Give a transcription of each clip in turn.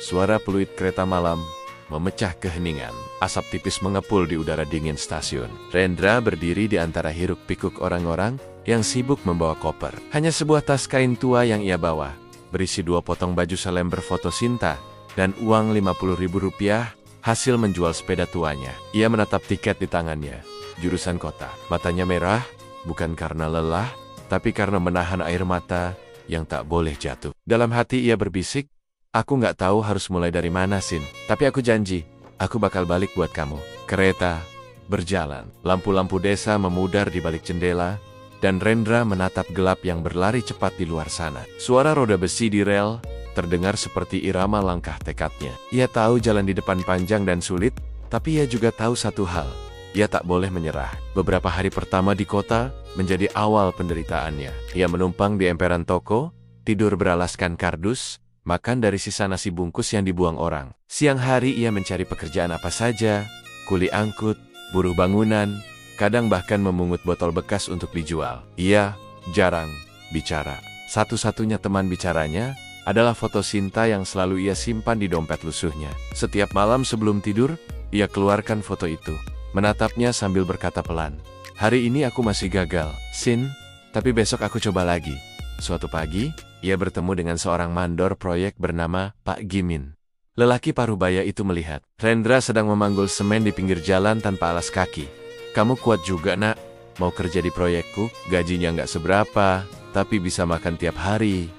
Suara peluit kereta malam memecah keheningan. Asap tipis mengepul di udara dingin stasiun. Rendra berdiri di antara hiruk-pikuk orang-orang yang sibuk membawa koper. Hanya sebuah tas kain tua yang ia bawa, berisi 2 potong baju selembar foto Sinta dan uang Rp50.000 hasil menjual sepeda tuanya. Ia menatap tiket di tangannya. Jurusan kota. Matanya merah, bukan karena lelah, tapi karena menahan air mata yang tak boleh jatuh. Dalam hati ia berbisik, "Aku nggak tahu harus mulai dari mana, Sin. Tapi aku janji, aku bakal balik buat kamu." Kereta berjalan. Lampu-lampu desa memudar di balik jendela, dan Rendra menatap gelap yang berlari cepat di luar sana. Suara roda besi di rel terdengar seperti irama langkah tekadnya. Ia tahu jalan di depan panjang dan sulit, tapi ia juga tahu satu hal. Ia tak boleh menyerah. Beberapa hari pertama di kota menjadi awal penderitaannya. Ia menumpang di emperan toko, tidur beralaskan kardus, makan dari sisa nasi bungkus yang dibuang orang. Siang hari ia mencari pekerjaan apa saja, kuli angkut, buruh bangunan, kadang bahkan memungut botol bekas untuk dijual. Ia jarang bicara. Satu-satunya teman bicaranya adalah foto Sinta yang selalu ia simpan di dompet lusuhnya. Setiap malam sebelum tidur, ia keluarkan foto itu, menatapnya sambil berkata pelan, "Hari ini aku masih gagal, Sin, tapi besok aku coba lagi." Suatu pagi, ia bertemu dengan seorang mandor proyek bernama Pak Gimin. Lelaki parubaya itu melihat Rendra sedang memanggul semen di pinggir jalan tanpa alas kaki. "Kamu kuat juga, nak. Mau kerja di proyekku, gajinya nggak seberapa, tapi bisa makan tiap hari."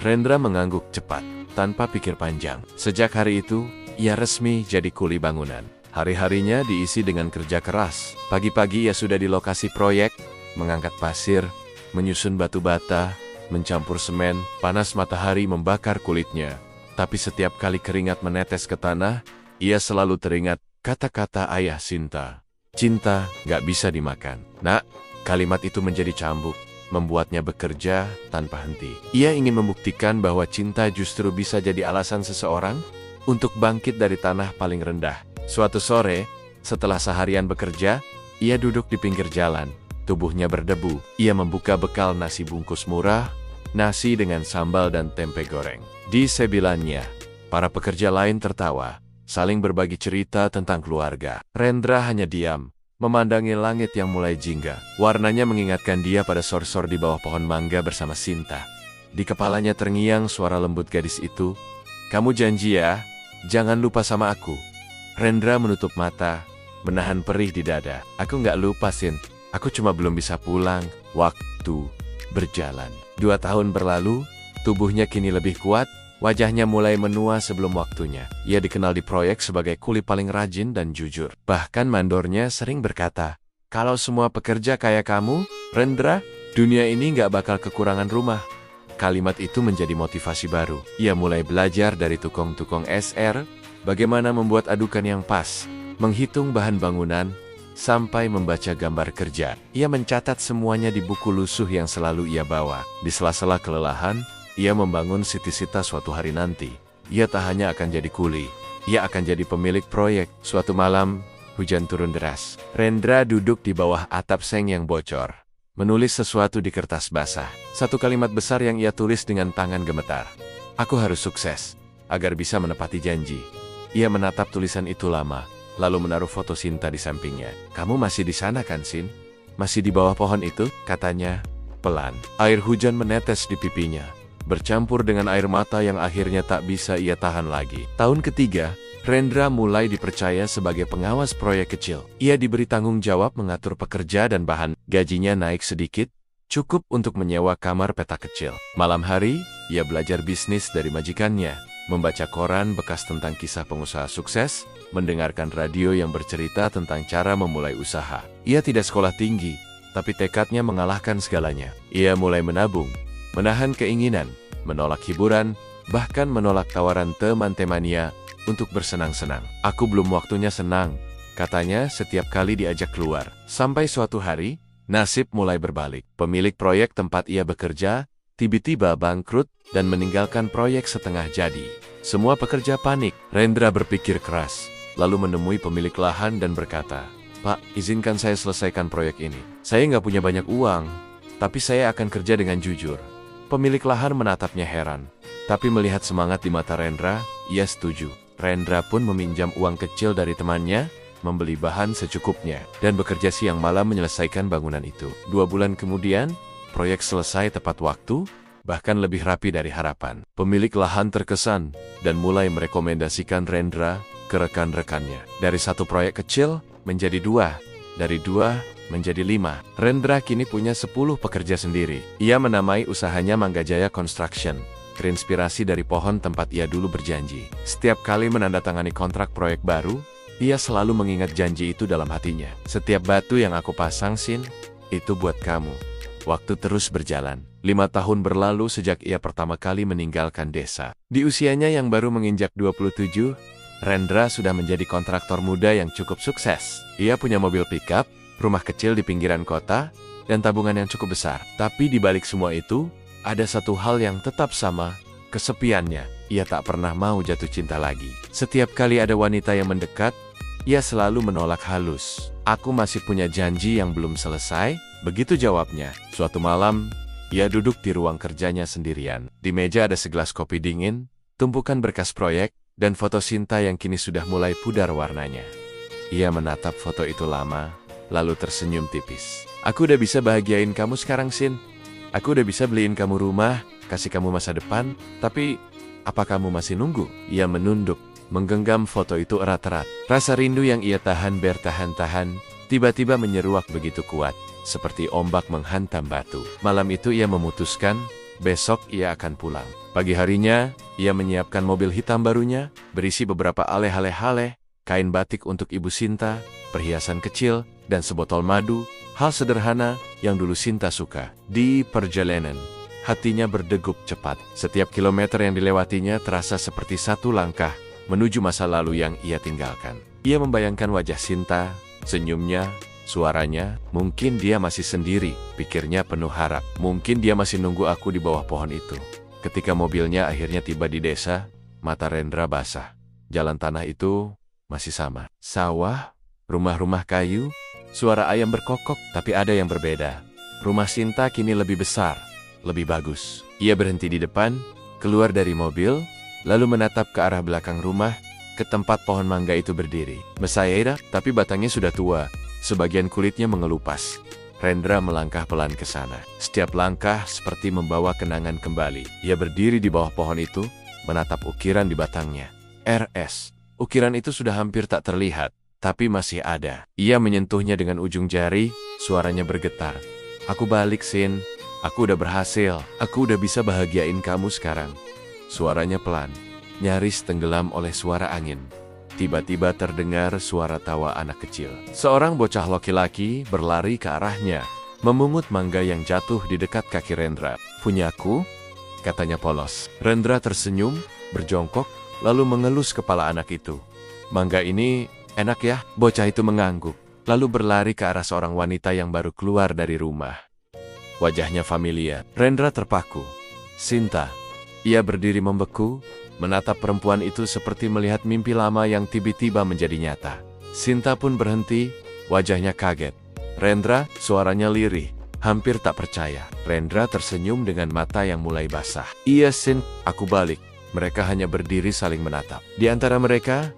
Rendra mengangguk cepat, tanpa pikir panjang. Sejak hari itu, ia resmi jadi kuli bangunan. Hari-harinya diisi dengan kerja keras. Pagi-pagi ia sudah di lokasi proyek, mengangkat pasir, menyusun batu bata, mencampur semen. Panas matahari membakar kulitnya. Tapi setiap kali keringat menetes ke tanah, ia selalu teringat kata-kata ayah Sinta. "Cinta gak bisa dimakan." Nak, kalimat itu menjadi cambuk, membuatnya bekerja tanpa henti. Ia ingin membuktikan bahwa cinta justru bisa jadi alasan seseorang untuk bangkit dari tanah paling rendah. Suatu sore, setelah seharian bekerja, ia duduk di pinggir jalan. Tubuhnya berdebu. Ia membuka bekal nasi bungkus murah, nasi dengan sambal dan tempe goreng. Di sebilannya, para pekerja lain tertawa, saling berbagi cerita tentang keluarga. Rendra hanya diam, memandangi langit yang mulai jingga. Warnanya mengingatkan dia pada sor-sor di bawah pohon mangga bersama Sinta. Di kepalanya terngiang suara lembut gadis itu, "Kamu janji ya, jangan lupa sama aku." Rendra menutup mata, menahan perih di dada. "Aku nggak lupa, Sin. Aku cuma belum bisa pulang." Waktu berjalan. 2 tahun berlalu, tubuhnya kini lebih kuat, wajahnya mulai menua sebelum waktunya. Ia dikenal di proyek sebagai kuli paling rajin dan jujur. Bahkan mandornya sering berkata, "Kalau semua pekerja kayak kamu, Rendra, dunia ini nggak bakal kekurangan rumah." Kalimat itu menjadi motivasi baru. Ia mulai belajar dari tukang-tukang SR, bagaimana membuat adukan yang pas, menghitung bahan bangunan, sampai membaca gambar kerja. Ia mencatat semuanya di buku lusuh yang selalu ia bawa. Di sela-sela kelelahan, ia membangun City-Sita suatu hari nanti. Ia tak hanya akan jadi kuli, ia akan jadi pemilik proyek. Suatu malam, hujan turun deras. Rendra duduk di bawah atap seng yang bocor, menulis sesuatu di kertas basah. Satu kalimat besar yang ia tulis dengan tangan gemetar. "Aku harus sukses, agar bisa menepati janji." Ia menatap tulisan itu lama, lalu menaruh foto Sinta di sampingnya. "Kamu masih di sana kan, Sin? Masih di bawah pohon itu?" katanya pelan. Air hujan menetes di pipinya, bercampur dengan air mata yang akhirnya tak bisa ia tahan lagi. Tahun ketiga, Rendra mulai dipercaya sebagai pengawas proyek kecil. Ia diberi tanggung jawab mengatur pekerja dan bahan. Gajinya naik sedikit, cukup untuk menyewa kamar petak kecil. Malam hari, ia belajar bisnis dari majikannya, membaca koran bekas tentang kisah pengusaha sukses, mendengarkan radio yang bercerita tentang cara memulai usaha. Ia tidak sekolah tinggi, tapi tekadnya mengalahkan segalanya. Ia mulai menabung, menahan keinginan, menolak hiburan, bahkan menolak tawaran teman-temannya untuk bersenang-senang. "Aku belum waktunya senang," katanya setiap kali diajak keluar. Sampai suatu hari, nasib mulai berbalik. Pemilik proyek tempat ia bekerja tiba-tiba bangkrut dan meninggalkan proyek setengah jadi. Semua pekerja panik. Rendra berpikir keras, lalu menemui pemilik lahan dan berkata, "Pak, izinkan saya selesaikan proyek ini. Saya nggak punya banyak uang, tapi saya akan kerja dengan jujur." Pemilik lahan menatapnya heran. Tapi melihat semangat di mata Rendra, ia setuju. Rendra pun meminjam uang kecil dari temannya, membeli bahan secukupnya, dan bekerja siang malam menyelesaikan bangunan itu. 2 bulan kemudian, proyek selesai tepat waktu, bahkan lebih rapi dari harapan. Pemilik lahan terkesan, dan mulai merekomendasikan Rendra ke rekan-rekannya. Dari 1 proyek kecil, menjadi 2. Dari 2, menjadi 5. Rendra kini punya 10 pekerja sendiri. Ia menamai usahanya Manggajaya Construction, terinspirasi dari pohon tempat ia dulu berjanji. Setiap kali menandatangani kontrak proyek baru, ia selalu mengingat janji itu dalam hatinya. Setiap batu yang aku pasang, Sin, itu buat kamu. Waktu terus berjalan. 5 tahun berlalu sejak ia pertama kali meninggalkan desa. Di usianya yang baru menginjak 27, Rendra sudah menjadi kontraktor muda yang cukup sukses. Ia punya mobil pickup, rumah kecil di pinggiran kota, dan tabungan yang cukup besar. Tapi di balik semua itu, ada satu hal yang tetap sama, kesepiannya. Ia tak pernah mau jatuh cinta lagi. Setiap kali ada wanita yang mendekat, ia selalu menolak halus. Aku masih punya janji yang belum selesai, begitu jawabnya. Suatu malam, ia duduk di ruang kerjanya sendirian. Di meja ada segelas kopi dingin, tumpukan berkas proyek, dan foto Sinta yang kini sudah mulai pudar warnanya. Ia menatap foto itu lama, lalu tersenyum tipis. Aku udah bisa bahagiain kamu sekarang, Sin. Aku udah bisa beliin kamu rumah, kasih kamu masa depan, tapi apa kamu masih nunggu? Ia menunduk, menggenggam foto itu erat-erat. Rasa rindu yang ia tahan bertahan-tahan, tiba-tiba menyeruak begitu kuat, seperti ombak menghantam batu. Malam itu ia memutuskan, besok ia akan pulang. Pagi harinya, ia menyiapkan mobil hitam barunya, berisi beberapa aleh-aleh, kain batik untuk Ibu Sinta, perhiasan kecil, dan sebotol madu, hal sederhana yang dulu Sinta suka. Di perjalanan, hatinya berdegup cepat. Setiap kilometer yang dilewatinya terasa seperti satu langkah menuju masa lalu yang ia tinggalkan. Ia membayangkan wajah Sinta, senyumnya, suaranya. Mungkin dia masih sendiri, pikirnya penuh harap. Mungkin dia masih nunggu aku di bawah pohon itu. Ketika mobilnya akhirnya tiba di desa, mata Rendra basah. Jalan tanah itu masih sama. Sawah, rumah-rumah kayu, suara ayam berkokok, tapi ada yang berbeda. Rumah Sinta kini lebih besar, lebih bagus. Ia berhenti di depan, keluar dari mobil, lalu menatap ke arah belakang rumah, ke tempat pohon mangga itu berdiri. Mesyairah, tapi batangnya sudah tua, sebagian kulitnya mengelupas. Rendra melangkah pelan ke sana. Setiap langkah seperti membawa kenangan kembali. Ia berdiri di bawah pohon itu, menatap ukiran di batangnya. RS. Ukiran itu sudah hampir tak terlihat, tapi masih ada. Ia menyentuhnya dengan ujung jari, suaranya bergetar. Aku balik, Sin. Aku udah berhasil. Aku udah bisa bahagiain kamu sekarang. Suaranya pelan, nyaris tenggelam oleh suara angin. Tiba-tiba terdengar suara tawa anak kecil. Seorang bocah laki-laki berlari ke arahnya, memungut mangga yang jatuh di dekat kaki Rendra. Punyaku? Katanya polos. Rendra tersenyum, berjongkok, lalu mengelus kepala anak itu. Mangga ini enak ya? Bocah itu mengangguk, lalu berlari ke arah seorang wanita yang baru keluar dari rumah. Wajahnya familiar. Rendra terpaku. Sinta. Ia berdiri membeku, menatap perempuan itu seperti melihat mimpi lama yang tiba-tiba menjadi nyata. Sinta pun berhenti, wajahnya kaget. Rendra, suaranya lirih, hampir tak percaya. Rendra tersenyum dengan mata yang mulai basah. Iya, Sin, aku balik. Mereka hanya berdiri saling menatap. Di antara mereka,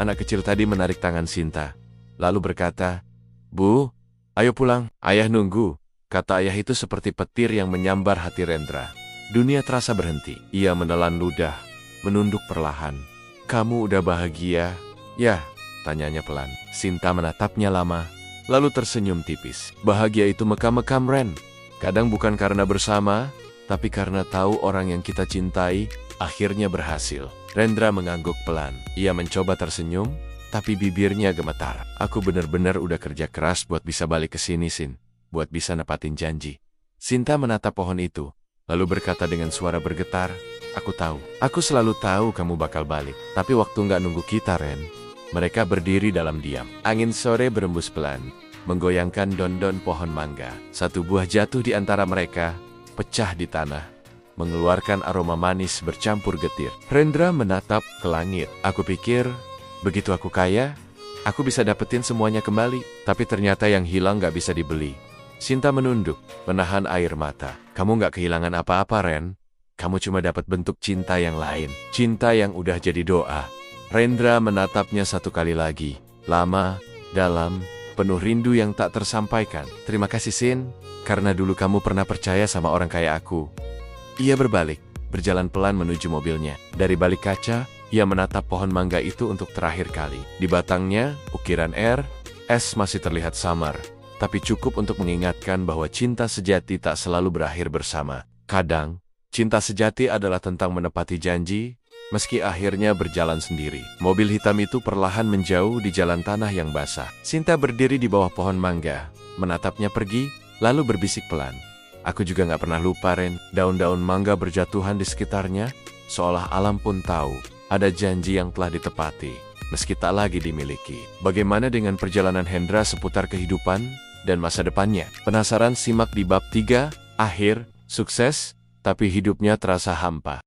anak kecil tadi menarik tangan Sinta, lalu berkata, Bu, ayo pulang, ayah nunggu. Kata ayah itu seperti petir yang menyambar hati Rendra. Dunia terasa berhenti. Ia menelan ludah, menunduk perlahan. Kamu udah bahagia? Ya, tanyanya pelan. Sinta menatapnya lama, lalu tersenyum tipis. Bahagia itu mekam-mekam, Ren. Kadang bukan karena bersama, tapi karena tahu orang yang kita cintai akhirnya berhasil. Rendra mengangguk pelan. Ia mencoba tersenyum, tapi bibirnya gemetar. Aku benar-benar udah kerja keras buat bisa balik ke sini, Sin. Buat bisa nepatin janji. Sinta menatap pohon itu, lalu berkata dengan suara bergetar, aku tahu. Aku selalu tahu kamu bakal balik. Tapi waktu nggak nunggu kita, Ren. Mereka berdiri dalam diam. Angin sore berembus pelan, menggoyangkan daun-daun pohon mangga. Satu buah jatuh di antara mereka, pecah di tanah, mengeluarkan aroma manis bercampur getir. Rendra menatap ke langit. Aku pikir, begitu aku kaya, aku bisa dapetin semuanya kembali. Tapi ternyata yang hilang nggak bisa dibeli. Sinta menunduk, menahan air mata. Kamu nggak kehilangan apa-apa, Ren. kamu cuma dapat bentuk cinta yang lain. Cinta yang udah jadi doa. Rendra menatapnya satu kali lagi. Lama, dalam, penuh rindu yang tak tersampaikan. Terima kasih Sin, karena dulu kamu pernah percaya sama orang kayak aku. Ia berbalik, berjalan pelan menuju mobilnya. Dari balik kaca, ia menatap pohon mangga itu untuk terakhir kali. Di batangnya, ukiran R, S masih terlihat samar, tapi cukup untuk mengingatkan bahwa cinta sejati tak selalu berakhir bersama. Kadang, cinta sejati adalah tentang menepati janji, meski akhirnya berjalan sendiri. Mobil hitam itu perlahan menjauh di jalan tanah yang basah. Sinta berdiri di bawah pohon mangga, menatapnya pergi, lalu berbisik pelan. Aku juga gak pernah lupa, Ren. Daun-daun mangga berjatuhan di sekitarnya, seolah alam pun tahu ada janji yang telah ditepati, meski tak lagi dimiliki. Bagaimana dengan perjalanan Hendra seputar kehidupan dan masa depannya? Penasaran? Simak di bab 3, akhir, sukses, tapi hidupnya terasa hampa.